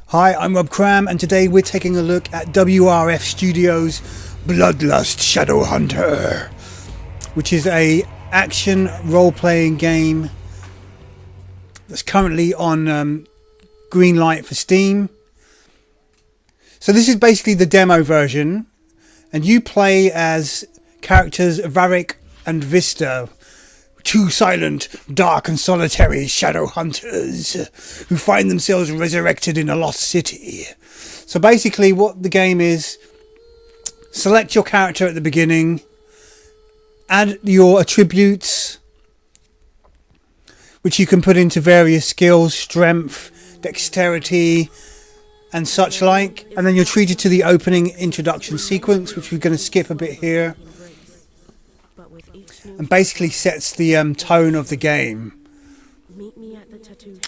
Hi, I'm Rob Cram, and today we're taking a look at WRF Studios' Bloodlust Shadowhunter, which is a action role-playing game that's currently on green light for Steam. So this is basically the demo version, and you play as characters Varric and Vista, two silent, dark and solitary shadow hunters who find themselves resurrected in a lost city. So basically what the game is, select your character at the beginning, add your attributes, which you can put into various skills, strength, dexterity and such like, and then you're treated to the opening introduction sequence, which we're going to skip a bit here, and basically sets the tone of the game.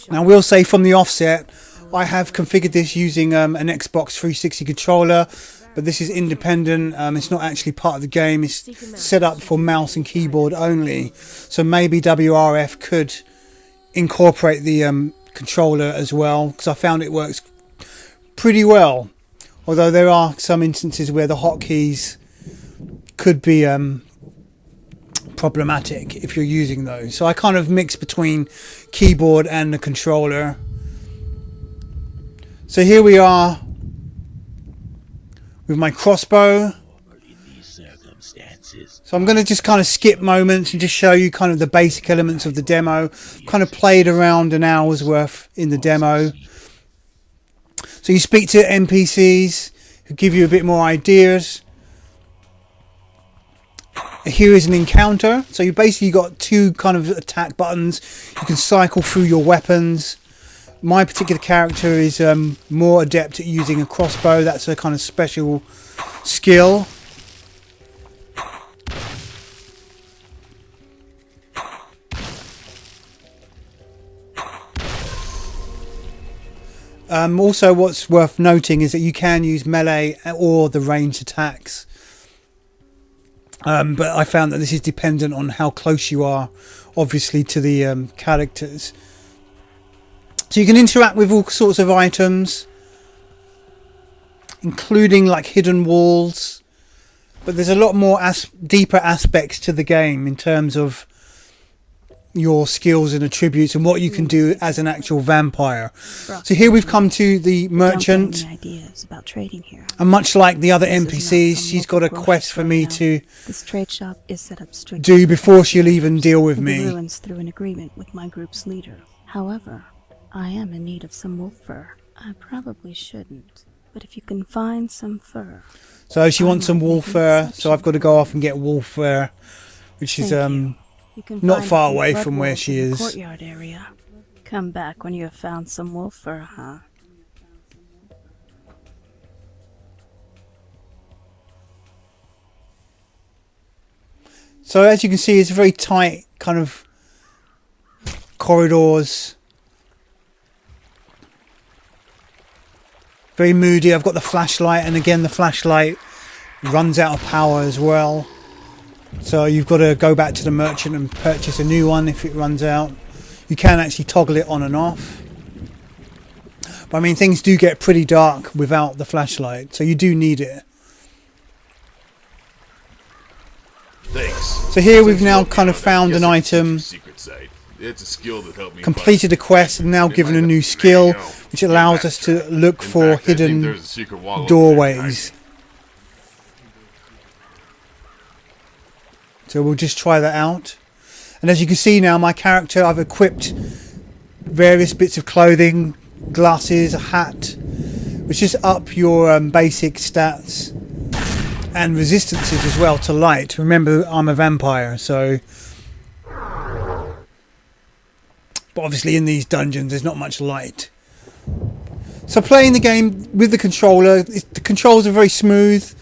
Now, I will say from the offset, I have configured this using an Xbox 360 controller, but this is independent. It's not actually part of the game. It's set up for mouse and keyboard only. So maybe WRF could incorporate the controller as well, because I found it works pretty well. Although there are some instances where the hotkeys could be problematic if you're using those. So I kind of mix between keyboard and the controller. So here we are with my crossbow. So I'm going to just kind of skip moments and just show you kind of the basic elements of the demo. Kind of played around an hour's worth in the demo. So you speak to NPCs who give you a bit more ideas. Here is an encounter. So you basically got two kind of attack buttons. You can cycle through your weapons. My particular character is more adept at using a crossbow. That's a kind of special skill. Also, what's worth noting is that you can use melee or the ranged attacks. But I found that this is dependent on how close you are, obviously, to the characters. So you can interact with all sorts of items, including like hidden walls. But there's a lot more deeper aspects to the game in terms of your skills and attributes and what you can do as an actual vampire. So here we've come to the merchant, about trading here. And much like the other NPCs, she's got a quest for me to this trade shop is set up do before she'll even deal with me. Ruins through an agreement with my group's leader. However, I am in need of some wolf fur. I probably shouldn't, but if you can find some fur. So she wants some wolf fur, so I've got to go off and get wolf fur, which is not far away from where she is. Courtyard area. Come back when you have found some wolf fur, huh? So as you can see, it's very tight kind of corridors. Very moody. I've got the flashlight, and again the flashlight runs out of power as well. So you've got to go back to the merchant and purchase a new one if it runs out. You can actually toggle it on and off. But I mean, things do get pretty dark without the flashlight, so you do need it. Thanks. So here we've now kind of found an item, completed a quest, and now given a new skill, which allows us to look for hidden doorways. So we'll just try that out. And as you can see now, my character, I've equipped various bits of clothing, glasses, a hat, which just up your basic stats and resistances as well to light. Remember, I'm a vampire, so... But obviously in these dungeons, there's not much light. So playing the game with the controller, the controls are very smooth.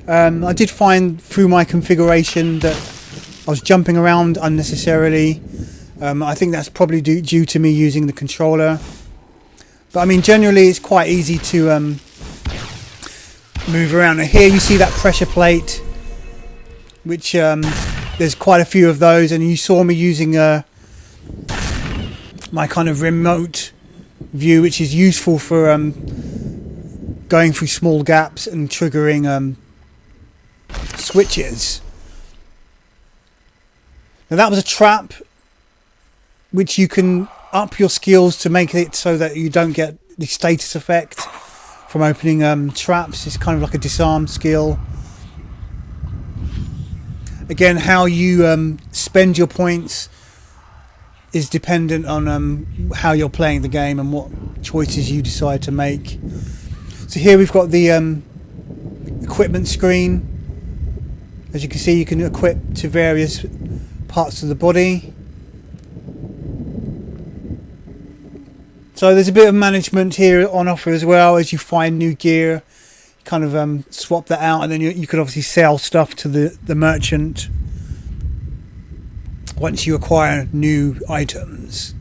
I did find through my configuration that I was jumping around unnecessarily. I think that's probably due to me using the controller. But I mean, generally it's quite easy to move around. And here you see that pressure plate, which there's quite a few of those, and you saw me using my kind of remote view, which is useful for going through small gaps and triggering switches. Now that was a trap which you can up your skills to make it so that you don't get the status effect from opening traps. It's kind of like a disarm skill. Again, how you spend your points is dependent on how you're playing the game and what choices you decide to make. So here we've got the equipment screen. As you can see, you can equip to various parts of the body. So there's a bit of management here on offer as well. As you find new gear, you kind of swap that out, and then you could obviously sell stuff to the merchant once you acquire new items.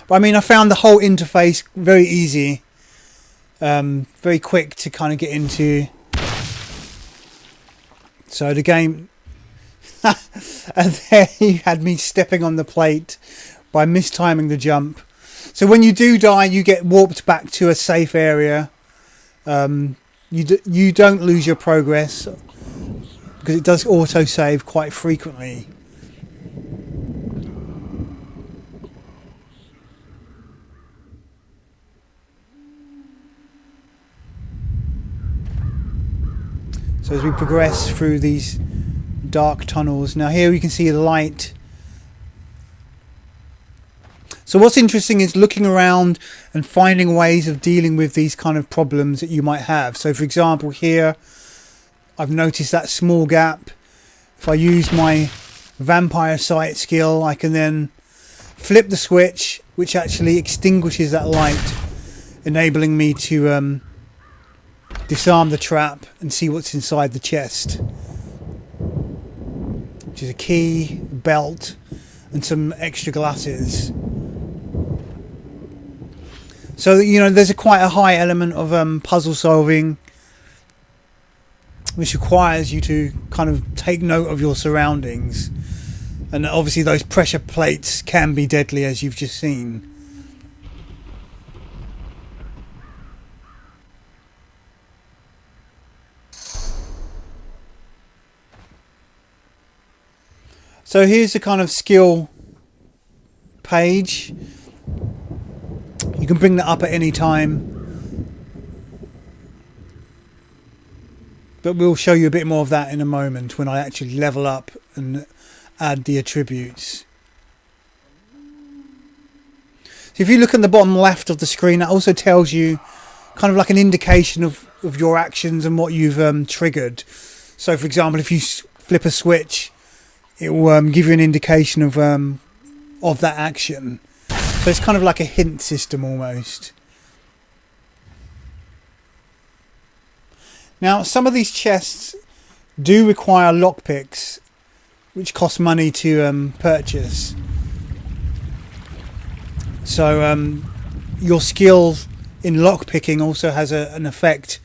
But I mean, I found the whole interface very easy, very quick to kind of get into. So the game, and there you had me stepping on the plate by mistiming the jump. So when you do die, you get warped back to a safe area. You don't lose your progress because it does auto save quite frequently. So as we progress through these dark tunnels, now here we can see the light. So what's interesting is looking around and finding ways of dealing with these kind of problems that you might have. So for example, here I've noticed that small gap. If I use my vampire sight skill, I can then flip the switch, which actually extinguishes that light, enabling me to disarm the trap and see what's inside the chest, which is a key, belt, and some extra glasses. So you know, there's quite a high element of puzzle solving, which requires you to kind of take note of your surroundings, and obviously those pressure plates can be deadly, as you've just seen. So here's the kind of skill page. You can bring that up at any time, but we'll show you a bit more of that in a moment when I actually level up and add the attributes. So if you look at the bottom left of the screen, that also tells you kind of like an indication of your actions and what you've triggered. So for example, if you flip a switch, it will give you an indication of that action. So it's kind of like a hint system almost. Now some of these chests do require lockpicks, which cost money to purchase. So your skill in lockpicking also has an effect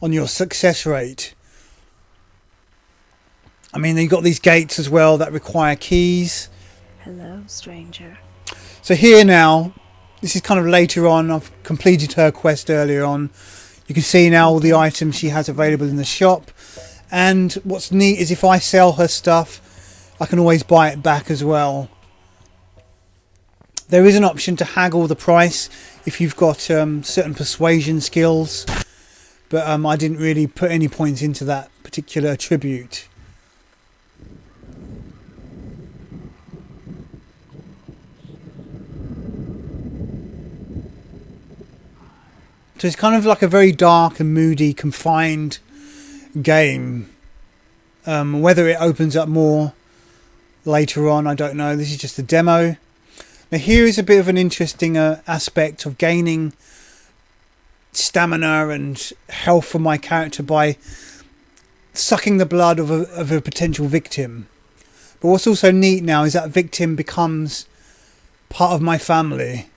on your success rate. I mean, you've got these gates as well that require keys. Hello, stranger. So here now, this is kind of later on. I've completed her quest earlier on. You can see now all the items she has available in the shop. And what's neat is if I sell her stuff, I can always buy it back as well. There is an option to haggle the price if you've got certain persuasion skills. But I didn't really put any points into that particular attribute. So it's kind of like a very dark and moody, confined game. Whether it opens up more later on, I don't know. This is just a demo. Now here is a bit of an interesting aspect of gaining stamina and health for my character by sucking the blood of a potential victim. But what's also neat now is that victim becomes part of my family,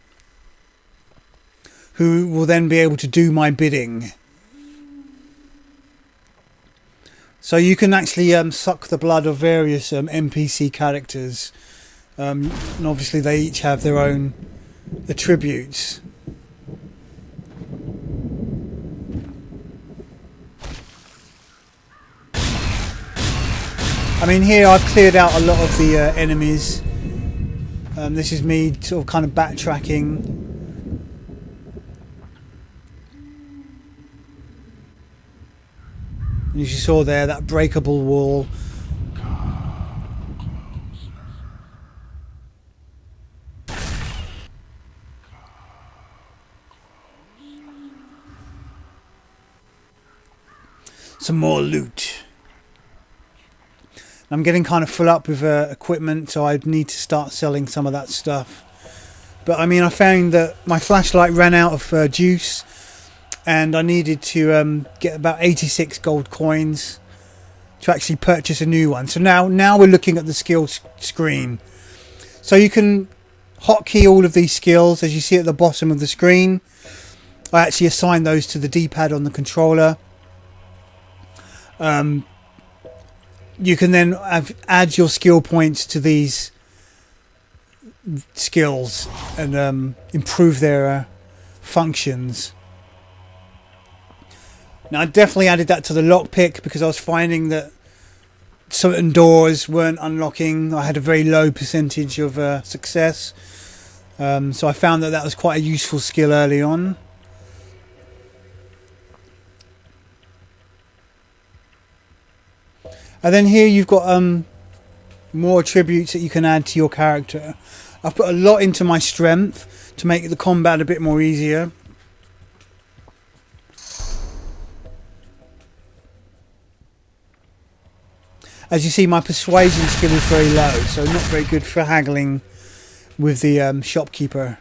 who will then be able to do my bidding. So you can actually suck the blood of various NPC characters, and obviously they each have their own attributes. I mean, here I've cleared out a lot of the enemies. This is me sort of kind of backtracking. And as you saw there, that breakable wall. Some more loot. I'm getting kind of full up with equipment, so I need to start selling some of that stuff. But I mean, I found that my flashlight ran out of juice, and I needed to get about 86 gold coins to actually purchase a new one. So now we're looking at the skill screen. So you can hotkey all of these skills, as you see at the bottom of the screen. I actually assign those to the D-pad on the controller. You can then add your skill points to these skills and improve their functions. Now I definitely added that to the lockpick because I was finding that certain doors weren't unlocking. I had a very low percentage of success, so I found that was quite a useful skill early on. And then here you've got more attributes that you can add to your character. I've put a lot into my strength to make the combat a bit more easier. As you see, my persuasion skill is very low, so not very good for haggling with the shopkeeper.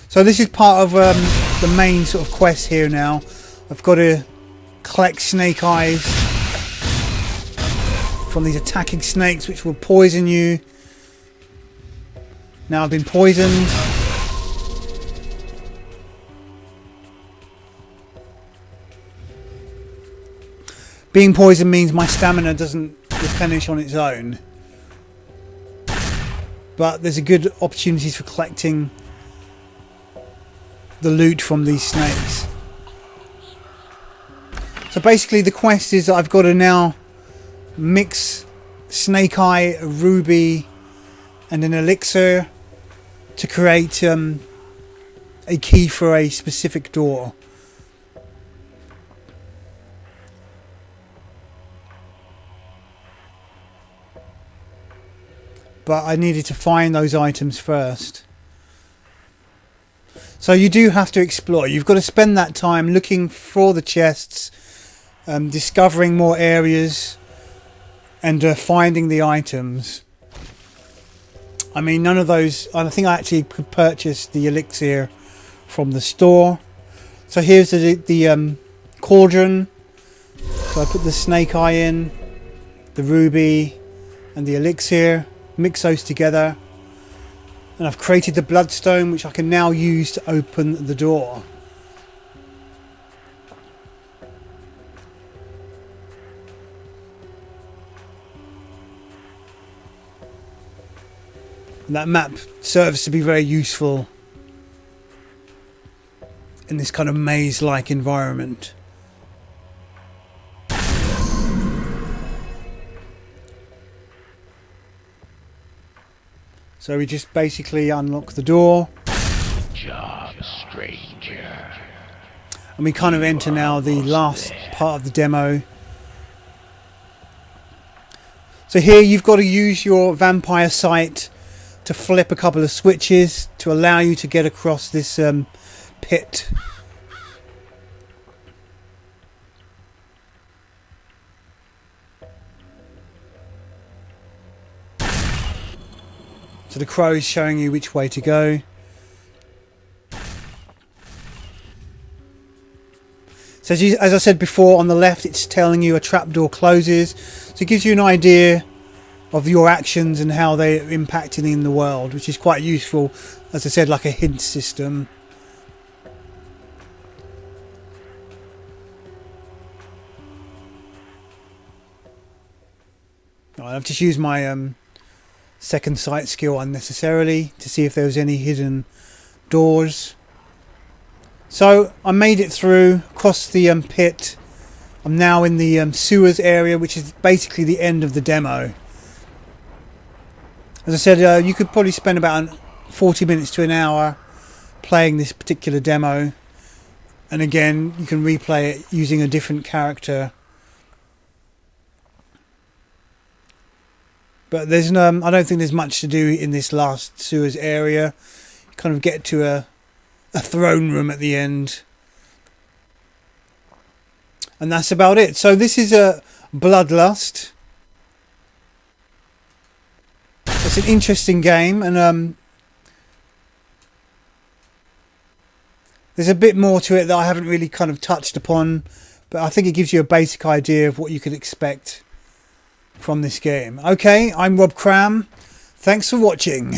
So this is part of the main sort of quest here now. I've got to collect snake eyes from these attacking snakes which will poison you. Now I've been poisoned. Being poisoned means my stamina doesn't replenish on its own. But there's a good opportunities for collecting the loot from these snakes. So basically the quest is that I've got to now mix snake eye, a ruby and an elixir to create a key for a specific door. But I needed to find those items first. So you do have to explore. You've got to spend that time looking for the chests, discovering more areas and finding the items. I mean, none of those... I think I actually could purchase the elixir from the store. So here's the cauldron. So I put the snake eye in, the ruby and the elixir. Mix those together. And I've created the bloodstone, which I can now use to open the door. And that map serves to be very useful in this kind of maze-like environment. So we just basically unlock the door. Job, stranger. And we kind of enter now the last part of the demo. So here you've got to use your vampire sight to flip a couple of switches to allow you to get across this pit. So the crow is showing you which way to go. So as I said before, on the left it's telling you a trapdoor closes. So it gives you an idea of your actions and how they're impacting in the world, which is quite useful, as I said, like a hint system. Right, I've just used my second sight skill unnecessarily to see if there was any hidden doors. So I made it through, across the pit, I'm now in the sewers area, which is basically the end of the demo. As I said, you could probably spend about 40 minutes to an hour playing this particular demo. And again, you can replay it using a different character. But there's no, I don't think there's much to do in this last sewers area. You kind of get to a throne room at the end. And that's about it. So this is a Bloodlust. It's an interesting game, and there's a bit more to it that I haven't really kind of touched upon, but I think it gives you a basic idea of what you could expect from this game. Okay, I'm Rob Cram. Thanks for watching.